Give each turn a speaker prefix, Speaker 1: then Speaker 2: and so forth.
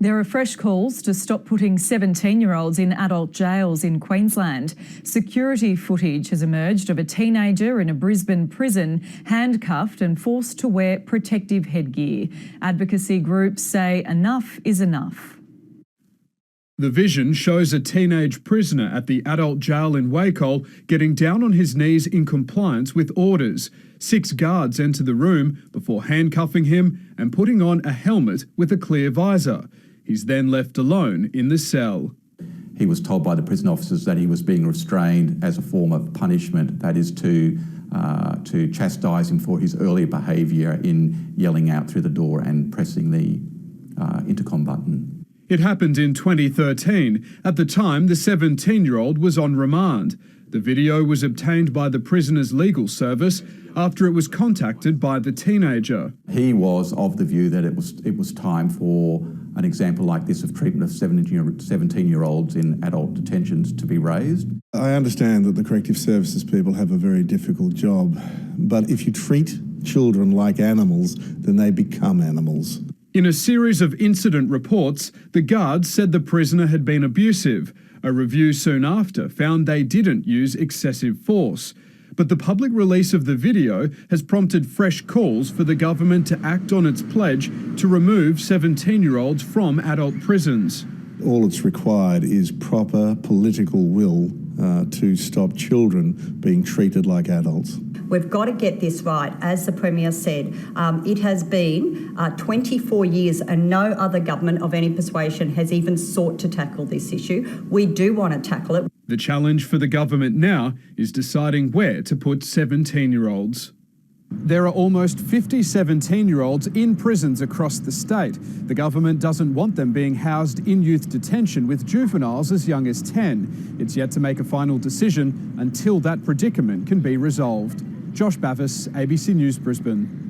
Speaker 1: There are fresh calls to stop putting 17-year-olds in adult jails in Queensland. Security footage has emerged of a teenager in a Brisbane prison handcuffed and forced to wear protective headgear. Advocacy groups say enough is enough.
Speaker 2: The vision shows a teenage prisoner at the adult jail in Wacol getting down on his knees in compliance with orders. 6 guards enter the room before handcuffing him and putting on a helmet with a clear visor. He's then left alone in the cell.
Speaker 3: He was told by the prison officers that he was being restrained as a form of punishment, that is to chastise him for his earlier behaviour in yelling out through the door and pressing the intercom button.
Speaker 2: It happened in 2013. At the time, the 17-year-old was on remand. The video was obtained by the prisoner's legal service after it was contacted by the teenager.
Speaker 3: He was of the view that it was time for an example like this of treatment of 17-year-olds in adult detentions to be raised.
Speaker 4: I understand that the corrective services people have a very difficult job, but if you treat children like animals, then they become animals.
Speaker 2: In a series of incident reports, the guards said the prisoner had been abusive. A review soon after found they didn't use excessive force. But the public release of the video has prompted fresh calls for the government to act on its pledge to remove 17-year-olds from adult prisons.
Speaker 4: All that's required is proper political will to stop children being treated like adults.
Speaker 5: We've got to get this right. As the Premier said, it has been 24 years and no other government of any persuasion has even sought to tackle this issue. We do want to tackle it.
Speaker 2: The challenge for the government now is deciding where to put 17-year-olds. There are almost 50 17-year-olds in prisons across the state. The government doesn't want them being housed in youth detention with juveniles as young as 10. It's yet to make a final decision until that predicament can be resolved. Josh Bavis, ABC News, Brisbane.